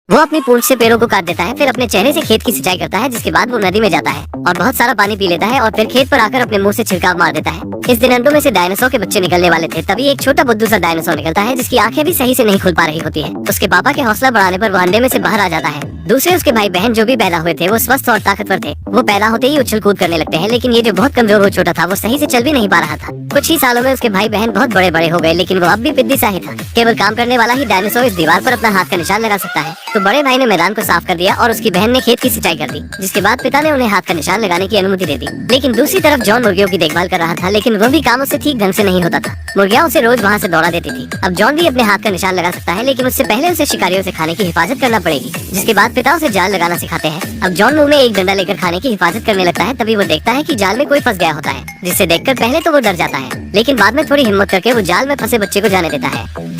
वो अपनी पूंछ से पेड़ों को काट देता है, फिर अपने चेहरे से खेत की सिंचाई करता है, जिसके बाद वो नदी में जाता है और बहुत सारा पानी पी लेता है और फिर खेत पर आकर अपने मुंह से छिड़काव मार देता है। इस दिन अंडों में से डायनासोर के बच्चे निकलने वाले थे, तभी एक छोटा बुद्धू सा डायनासोर निकलता है जिसकी आंखें भी सही से नहीं खुल पा रही होती है। उसके पापा के हौसला बढ़ाने पर वो अंडे में से बाहर आ जाता है। दूसरे उसके भाई बहन जो भी पैदा हुए थे वो स्वस्थ और ताकतवर थे। वो पैदा होते ही उछल कूद करने लगते हैं, लेकिन ये जो बहुत कमजोर हो छोटा था वो सही से चल भी नहीं पा रहा था। कुछ ही सालों में उसके भाई बहन बहुत बड़े बड़े हो गए, लेकिन वो अब भी पिद्दी सा ही था। केवल काम करने वाला ही डायनासोर इस दीवार पर अपना हाथ का निशान लगा सकता है। तो बड़े भाई ने मैदान को साफ कर दिया और उसकी बहन ने खेत की सिंचाई कर दी, जिसके बाद पिता ने उन्हें हाथ का निशान लगाने की अनुमति दे दी। लेकिन दूसरी तरफ जॉन मुर्गियों की देखभाल कर रहा था, लेकिन वो भी काम उससे ठीक ढंग से नहीं होता था। मुर्गियां उसे रोज वहाँ से दौड़ा देती थी। अब जॉन भी अपने हाथ का निशान लगा सकता है, लेकिन उससे पहले उसे शिकारियों से खाने की हिफाजत करना पड़ेगी, जिसके बाद पिता उसे जाल लगाना सिखाते हैं। अब जॉन मुंह में एक डंडा लेकर खाने की हिफाजत करने लगता है, तभी वो देखता है कि जाल में कोई फंस गया होता है, जिसे देखकर पहले तो वो डर जाता है, लेकिन बाद में थोड़ी हिम्मत करके वो जाल में फंसे बच्चे को जाने देता है।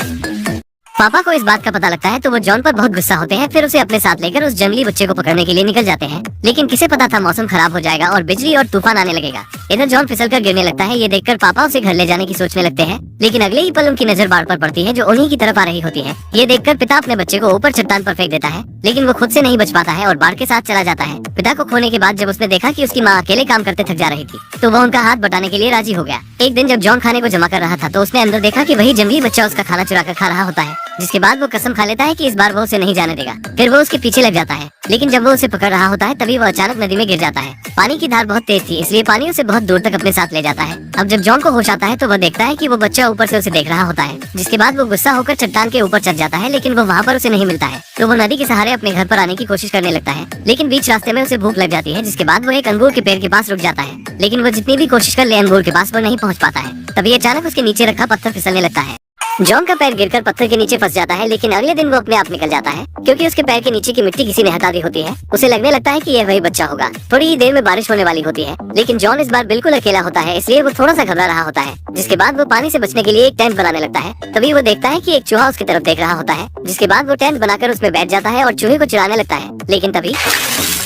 पापा को इस बात का पता लगता है तो वो जॉन पर बहुत गुस्सा होते हैं, फिर उसे अपने साथ लेकर उस जंगली बच्चे को पकड़ने के लिए निकल जाते हैं। लेकिन किसे पता था मौसम खराब हो जाएगा और बिजली और तूफान आने लगेगा। इधर जॉन फिसलकर गिरने लगता है। ये देखकर पापा उसे घर ले जाने की सोचने लगते हैं, लेकिन अगले ही पल उनकी नजर बाढ़ पर पड़ती है जो उन्हीं की तरफ आ रही होती है। ये देखकर पिता अपने बच्चे को ऊपर चट्टान पर फेंक देता है, लेकिन वो खुद से नहीं बच पाता है और बाढ़ के साथ चला जाता है। पिता को खोने के बाद जब उसने देखा कि उसकी माँ अकेले काम करते थक जा रही थी, तो वो उनका हाथ बटाने के लिए राजी हो गया। एक दिन जब जॉन खाने को जमा कर रहा था तो उसने अंदर देखा कि वही जंगली बच्चा उसका खाना चुरा कर खा रहा होता है, जिसके बाद वो कसम खा लेता है कि इस बार वो उसे नहीं जाने देगा। फिर वो उसके पीछे लग जाता है, लेकिन जब वो उसे पकड़ रहा होता है तभी वो अचानक नदी में गिर जाता है। पानी की धार बहुत तेज थी, इसलिए पानी उसे बहुत दूर तक अपने साथ ले जाता है। अब जब जॉन को होश आता है तो वो देखता है कि वो बच्चा ऊपर से उसे देख रहा होता है, जिसके बाद वो गुस्सा होकर चट्टान के ऊपर चढ़ जाता है, लेकिन वो वहाँ पर उसे नहीं मिलता है। तो वो नदी के सहारे अपने घर पर आने की कोशिश करने लगता है, लेकिन बीच रास्ते में उसे भूख लग जाती है, जिसके बाद वो एक अंगूर के पेड़ के पास रुक जाता है। लेकिन वो जितनी भी कोशिश कर ले अंगूर के पास वो नहीं पहुँच पाता है। तभी अचानक उसके नीचे रखा पत्थर फिसलने लगता है। जॉन का पैर गिरकर पत्थर के नीचे फंस जाता है, लेकिन अगले दिन वो अपने आप निकल जाता है, क्योंकि उसके पैर के नीचे की मिट्टी किसी ने हटा दी होती है। उसे लगने लगता है कि यह वही बच्चा होगा। थोड़ी ही देर में बारिश होने वाली होती है, लेकिन जॉन इस बार बिल्कुल अकेला होता है, इसलिए वो थोड़ा सा घबरा रहा होता है। जिसके बाद वो पानी से बचने के लिए एक टेंट बनाने लगता है। तभी वो देखता है कि एक चूहा उसकी तरफ देख रहा होता है, जिसके बाद वो टेंट बनाकर उसमें बैठ जाता है और चूहे को चिढ़ाने लगता है। लेकिन तभी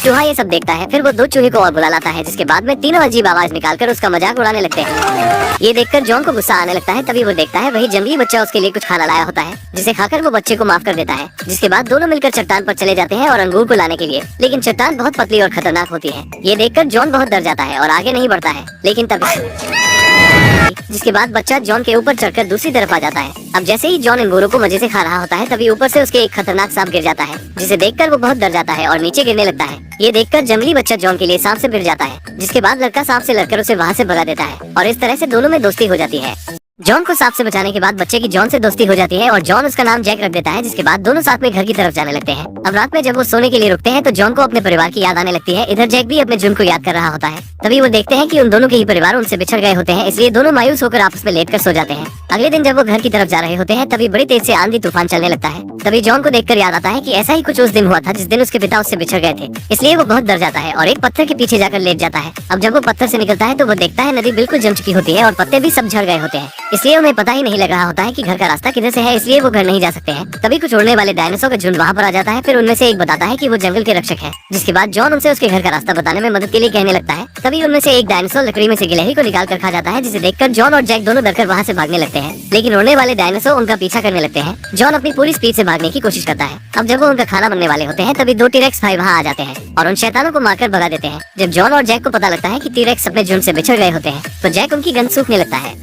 चूहा ये सब देखता है, फिर वो दो चूहे को और बुला लाता है, जिसके बाद में तीनों अजीब आवाज निकालकर उसका मजाक उड़ाने लगते हैं। ये देखकर जॉन को गुस्सा आने लगता है। तभी वो देखता है वही जंगली बच्चा उसके लिए कुछ खाना लाया होता है, जिसे खाकर वो बच्चे को माफ कर देता है। जिसके बाद दोनों मिलकर चट्टान पर चले जाते हैं और अंगूर को लाने के लिए, लेकिन चट्टान बहुत पतली और खतरनाक होती है। ये देखकर जॉन बहुत डर जाता है और आगे नहीं बढ़ता है। लेकिन तभी जिसके बाद बच्चा जॉन के ऊपर चढ़कर दूसरी तरफ आ जाता है। अब जैसे ही जॉन अंगूरों को मजे से खा रहा होता है, तभी ऊपर से उसके एक खतरनाक सांप गिर जाता है, जिसे देखकर वो बहुत डर जाता है और नीचे गिरने लगता है। ये देखकर जंगली बच्चा जॉन के लिए सांप से भिड़ जाता है, जिसके बाद लड़का सांप से लड़कर उसे वहाँ से भगा देता है और इस तरह से दोनों में दोस्ती हो जाती है। जॉन को सांप से बचाने के बाद बच्चे की जॉन से दोस्ती हो जाती है और जॉन उसका नाम जैक रख देता है, जिसके बाद दोनों साथ में घर की तरफ जाने लगते हैं। अब रात में जब वो सोने के लिए रुकते हैं तो जॉन को अपने परिवार की याद आने लगती है। इधर जैक भी अपने जुन को याद कर रहा होता है। तभी वो देखते हैं कि उन दोनों के ही परिवार उनसे बिछड़ गए होते हैं, इसलिए दोनों मायूस होकर आपस में लेटकर सो जाते हैं। अगले दिन जब वो घर की तरफ जा रहे होते हैं तभी बड़ी तेज से आंधी तूफान चलने लगता है। तभी जॉन को देखकर याद आता है कि ऐसा ही कुछ उस दिन हुआ था जिस दिन उसके पिता उससे बिछड़ गए थे, इसलिए वो बहुत डर जाता है और एक पत्थर के पीछे जाकर लेट जाता है। अब जब वो पत्थर से निकलता है तो वो देखता है नदी बिल्कुल जम चुकी होती है और पत्ते भी सब झड़ गए होते हैं, इसलिए उन्हें पता ही नहीं लग रहा होता है कि घर का रास्ता किधर से है, इसलिए वो घर नहीं जा सकते हैं। तभी कुछ उड़ने वाले डायनासोर का झुंड वहाँ पर आ जाता है। फिर उनमें से एक बताता है कि वो जंगल के रक्षक है, जिसके बाद जॉन उनसे उसके घर का रास्ता बताने में मदद के लिए कहने लगता है। तभी उनमें से एक डायनासोर लकड़ी में से गिलहरी को निकाल कर खा जाता है, जिसे देखकर जॉन और जैक दोनों डरकर वहाँ से भागने लगते हैं, लेकिन उड़ने वाले डायनासोर उनका पीछा करने लगते हैं। जॉन अपनी पूरी स्पीड से भागने की कोशिश करता है। अब जब वो उनका खाना बनने वाले होते हैं तभी दो टीरेक्स भाई वहाँ आ जाते हैं और उन शैतानों को मारकर भगा देते हैं। जब जॉन और जैक को पता लगता है कि टीरेक्स अपने झुंड से बिछड़ गए होते हैं तो जैक उनकी गन सूखने लगता है।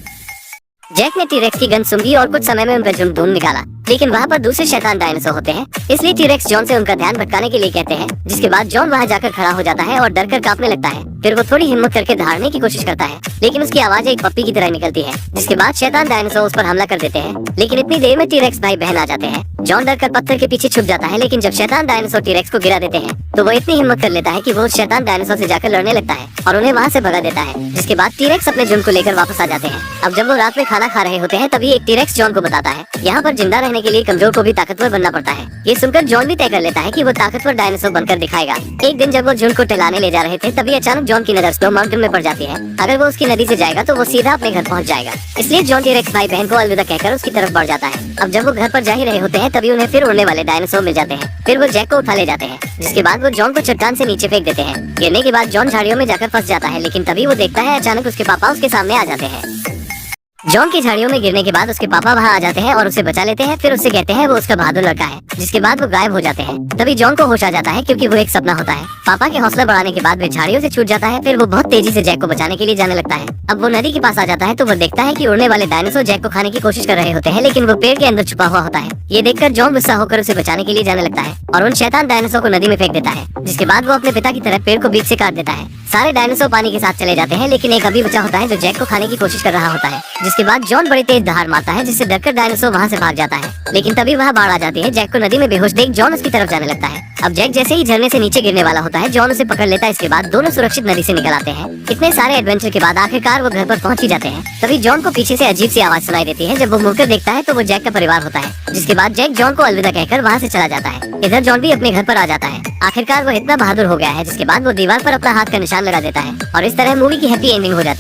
जैक ने टीरेक्स की गन सूंघी और कुछ समय में उनका झुंड ढूंढ निकाला, लेकिन वहाँ पर दूसरे शैतान डायनासोर होते हैं, इसलिए टीरेक्स जॉन से उनका ध्यान भटकाने के लिए कहते हैं। जिसके बाद जॉन वहाँ जाकर खड़ा हो जाता है और डर कर कांपने लगता है। फिर वो थोड़ी हिम्मत करके दहाड़ने की कोशिश करता है, लेकिन उसकी आवाज एक पप्पी की तरह निकलती है। जिसके बाद शैतान डायनासोर उस पर हमला कर देते हैं, लेकिन इतनी देर में टीरेक्स भाई बहन आ जाते हैं। जॉन डरकर पत्थर के पीछे छुप जाता है, लेकिन जब शैतान डायनासोर टीरेक्स को गिरा देते हैं तो वो इतनी हिम्मत कर लेता है कि वो उस शैतान डायनासोर से जाकर लड़ने लगता है और उन्हें वहाँ से भगा देता है। जिसके बाद टीरेक्स अपने झुंड को लेकर वापस आ जाते हैं। अब जब वो रात में खाना खा रहे होते हैं तभी एक टीरेक्स जॉन को बताता है यहाँ पर जिंदा रहने के लिए कमजोर को भी ताकतवर बनना पड़ता है। ये सुनकर जॉन भी तय कर लेता है कि वो ताकतवर डायनासोर बनकर दिखाएगा। एक दिन जब वो झुंड को टहलाने ले जा रहे थे तभी अचानक जॉन की नजर स्नो माउंटेन में पड़ जाती है। अगर वो उसकी नदी से जाएगा तो वो सीधा अपने घर पहुंच जाएगा, इसलिए जॉन टीरेक्स भाई बहन को अलविदा कहकर उसकी तरफ बढ़ जाता है। अब जब वो घर पर जा ही रहे होते हैं तभी उन्हें फिर उड़ने वाले डायनासोर मिल जाते हैं। फिर वो जैक को उठा ले जाते हैं, जिसके बाद वो जॉन को चट्टान से नीचे फेंक देते हैं। गिरने के बाद जॉन झाड़ियों में जाकर फंस जाता है, लेकिन तभी वो देखता है अचानक उसके पापा उसके सामने आ जाते हैं। जॉन की झाड़ियों में गिरने के बाद उसके पापा वहाँ आ जाते हैं और उसे बचा लेते हैं। फिर उससे कहते हैं वो उसका बहादुर लड़का है, जिसके बाद वो गायब हो जाते हैं। तभी जॉन को होश आ जाता है क्योंकि वो एक सपना होता है। पापा के हौसला बढ़ाने के बाद वे झाड़ियों से छूट जाता है। फिर वो बहुत तेजी से जैक को बचाने के लिए जाने लगता है। अब वो नदी के पास आ जाता है तो वो देखता है कि उड़ने वाले डायनासोर जैक को खाने की कोशिश कर रहे होते हैं, लेकिन वो पेड़ के अंदर छुपा हुआ होता है। ये देखकर जॉन गुस्सा होकर उसे बचाने के लिए जाने लगता है और उन शैतान डायनासोर को नदी में फेंक देता है, जिसके बाद वो अपने पिता की तरह पेड़ को बीच से काट देता है। सारे डायनासोर पानी के साथ चले जाते हैं, लेकिन एक अभी बचा होता है जो जैक को खाने की कोशिश कर रहा होता है। जिसके बाद जॉन बड़ी तेज दहाड़ मारता है, जिससे डरकर डायनासोर वहाँ से भाग जाता है। लेकिन तभी वह बाढ़ आ जाती है। जैक को नदी में बेहोश देख जॉन उसकी तरफ जाने लगता है। अब जैक जैसे ही झरने से नीचे गिरने वाला होता है, जॉन उसे पकड़ लेता है। इसके बाद दोनों सुरक्षित नदी से निकल आते हैं। इतने सारे एडवेंचर के बाद आखिरकार वो घर पर पहुंच ही जाते हैं। तभी जॉन को पीछे से अजीब सी आवाज सुनाई देती है। जब वो मुड़कर देखता है तो वो जैक का परिवार होता है। जिसके बाद जैक जॉन को अलविदा कहकर वहाँ से चला जाता है। इधर जॉन भी अपने घर पर आ जाता है। आखिरकार वो इतना बहादुर हो गया है। जिसके बाद वो दीवार पर अपना हाथ का निशान लगा देता है और इस तरह मूवी की हैप्पी एंडिंग हो जाती है।